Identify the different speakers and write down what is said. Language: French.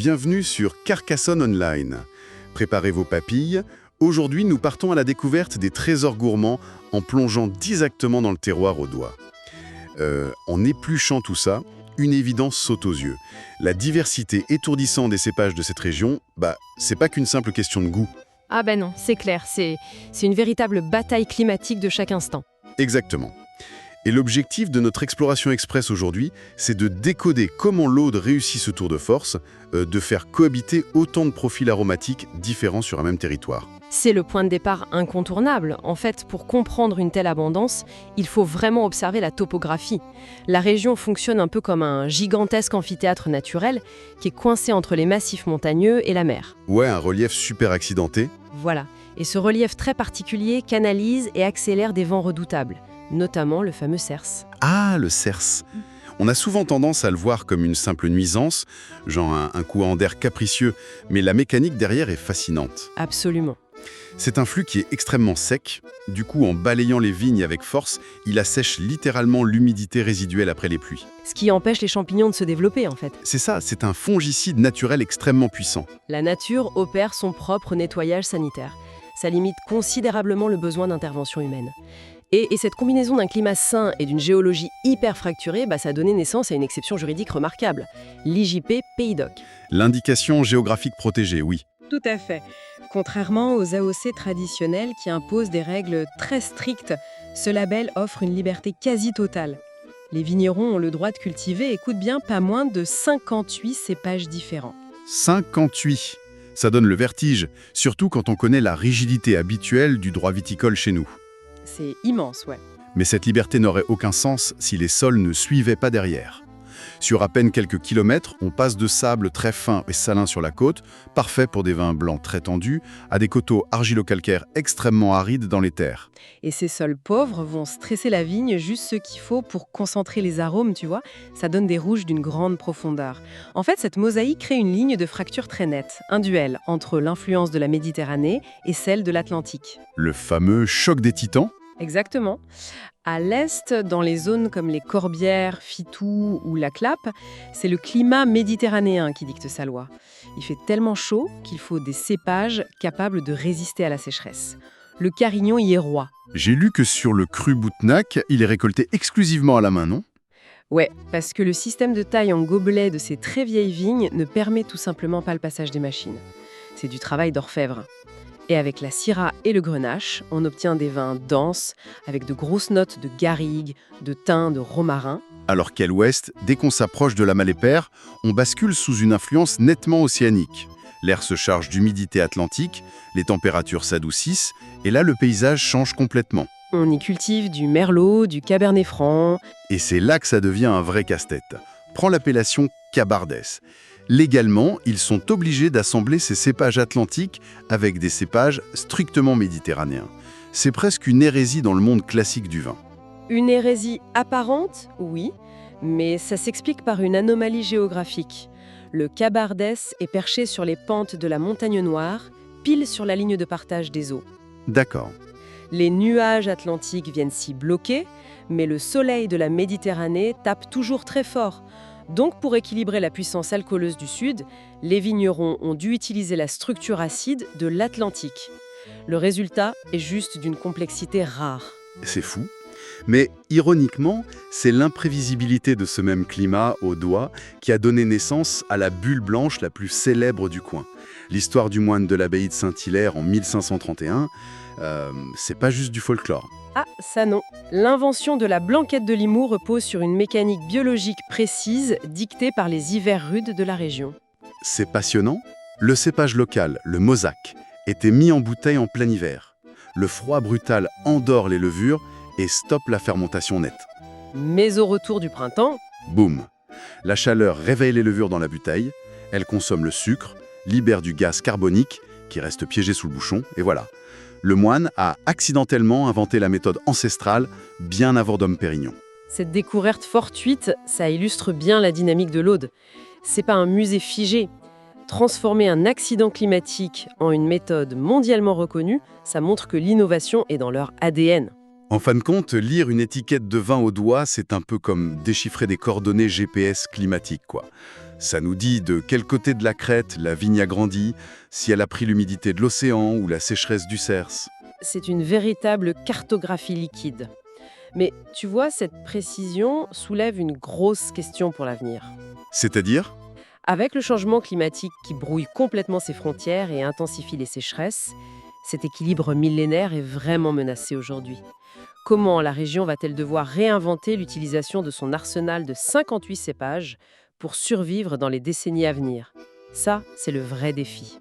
Speaker 1: bienvenue sur Carcassonne Online. Préparez vos papilles. Aujourd'hui, nous partons à la découverte des trésors gourmands en plongeant directement dans le terroir au doigt. En épluchant tout ça, une évidence saute aux yeux. La diversité étourdissante des cépages de cette région, c'est pas qu'une simple question de goût.
Speaker 2: Ah ben non, c'est clair, c'est une véritable bataille climatique de chaque instant.
Speaker 1: Exactement. Et l'objectif de notre exploration express aujourd'hui, c'est de décoder comment l'Aude réussit ce tour de force, de faire cohabiter autant de profils aromatiques différents sur un même territoire.
Speaker 2: C'est le point de départ incontournable. En fait, pour comprendre une telle abondance, il faut vraiment observer la topographie. La région fonctionne un peu comme un gigantesque amphithéâtre naturel qui est coincé entre les massifs montagneux et la mer.
Speaker 1: Ouais, un relief super accidenté.
Speaker 2: Voilà. Et ce relief très particulier canalise et accélère des vents redoutables, notamment le fameux cerce.
Speaker 1: Ah, le cerce. On a souvent tendance à le voir comme une simple nuisance, genre un courant d'air capricieux, mais la mécanique derrière est fascinante.
Speaker 2: Absolument.
Speaker 1: C'est un flux qui est extrêmement sec. Du coup, en balayant les vignes avec force, il assèche littéralement l'humidité résiduelle après les pluies.
Speaker 2: Ce qui empêche les champignons de se développer, en fait.
Speaker 1: C'est ça, c'est un fongicide naturel extrêmement puissant.
Speaker 2: La nature opère son propre nettoyage sanitaire. Ça limite considérablement le besoin d'intervention humaine. Et cette combinaison d'un climat sain et d'une géologie hyper fracturée, ça a donné naissance à une exception juridique remarquable, l'IJP Pays d'Oc.
Speaker 1: L'indication géographique protégée, oui.
Speaker 3: Tout à fait. Contrairement aux AOC traditionnels qui imposent des règles très strictes, ce label offre une liberté quasi totale. Les vignerons ont le droit de cultiver, écoute bien, pas moins de 58 cépages différents.
Speaker 1: 58. Ça donne le vertige, surtout quand on connaît la rigidité habituelle du droit viticole chez nous.
Speaker 3: C'est immense, ouais.
Speaker 1: Mais cette liberté n'aurait aucun sens si les sols ne suivaient pas derrière. Sur à peine quelques kilomètres, on passe de sable très fin et salin sur la côte, parfait pour des vins blancs très tendus, à des coteaux argilo-calcaires extrêmement arides dans les terres.
Speaker 3: Et ces sols pauvres vont stresser la vigne juste ce qu'il faut pour concentrer les arômes, tu vois. Ça donne des rouges d'une grande profondeur. En fait, cette mosaïque crée une ligne de fracture très nette, un duel entre l'influence de la Méditerranée et celle de l'Atlantique.
Speaker 1: Le fameux choc des titans.
Speaker 3: Exactement. À l'est, dans les zones comme les Corbières, Fitou ou la Clappe, c'est le climat méditerranéen qui dicte sa loi. Il fait tellement chaud qu'il faut des cépages capables de résister à la sécheresse. Le Carignan y est roi.
Speaker 1: J'ai lu que sur le cru Boutnac, il est récolté exclusivement à la main, non ?
Speaker 3: Ouais, parce que le système de taille en gobelet de ces très vieilles vignes ne permet tout simplement pas le passage des machines. C'est du travail d'orfèvre. Et avec la syrah et le grenache, on obtient des vins denses, avec de grosses notes de garrigue, de thym, de romarin.
Speaker 1: Alors qu'à l'ouest, dès qu'on s'approche de la Malépère, on bascule sous une influence nettement océanique. L'air se charge d'humidité atlantique, les températures s'adoucissent, et là le paysage change complètement.
Speaker 3: On y cultive du merlot, du cabernet franc.
Speaker 1: Et c'est là que ça devient un vrai casse-tête. Prends l'appellation Cabardès. Légalement, ils sont obligés d'assembler ces cépages atlantiques avec des cépages strictement méditerranéens. C'est presque une hérésie dans le monde classique du vin.
Speaker 3: Une hérésie apparente, oui, mais ça s'explique par une anomalie géographique. Le Cabardès est perché sur les pentes de la Montagne Noire, pile sur la ligne de partage des eaux.
Speaker 1: D'accord.
Speaker 3: Les nuages atlantiques viennent s'y bloquer, mais le soleil de la Méditerranée tape toujours très fort. Donc, pour équilibrer la puissance alcooleuse du Sud, les vignerons ont dû utiliser la structure acide de l'Atlantique. Le résultat est juste d'une complexité rare.
Speaker 1: C'est fou. Mais ironiquement, c'est l'imprévisibilité de ce même climat au doigt qui a donné naissance à la bulle blanche la plus célèbre du coin. L'histoire du moine de l'abbaye de Saint-Hilaire en 1531, c'est pas juste du folklore.
Speaker 3: Ah, ça non. L'invention de la blanquette de Limoux repose sur une mécanique biologique précise dictée par les hivers rudes de la région.
Speaker 1: C'est passionnant. Le cépage local, le mosaque, était mis en bouteille en plein hiver. Le froid brutal endort les levures et stoppe la fermentation nette.
Speaker 3: Mais au retour du printemps,
Speaker 1: boum! La chaleur réveille les levures dans la bouteille, elles consomment le sucre, libèrent du gaz carbonique qui reste piégé sous le bouchon, et voilà. Le moine a accidentellement inventé la méthode ancestrale bien avant Dom Pérignon.
Speaker 3: Cette découverte fortuite, ça illustre bien la dynamique de l'Aude. C'est pas un musée figé. Transformer un accident climatique en une méthode mondialement reconnue, ça montre que l'innovation est dans leur ADN.
Speaker 1: En fin de compte, lire une étiquette de vin au doigt, c'est un peu comme déchiffrer des coordonnées GPS climatiques, quoi. Ça nous dit de quel côté de la crête la vigne a grandi, si elle a pris l'humidité de l'océan ou la sécheresse du Cers.
Speaker 3: C'est une véritable cartographie liquide. Mais tu vois, cette précision soulève une grosse question pour l'avenir.
Speaker 1: C'est-à-dire?
Speaker 3: Avec le changement climatique qui brouille complètement ses frontières et intensifie les sécheresses, cet équilibre millénaire est vraiment menacé aujourd'hui. Comment la région va-t-elle devoir réinventer l'utilisation de son arsenal de 58 cépages pour survivre dans les décennies à venir? Ça, c'est le vrai défi.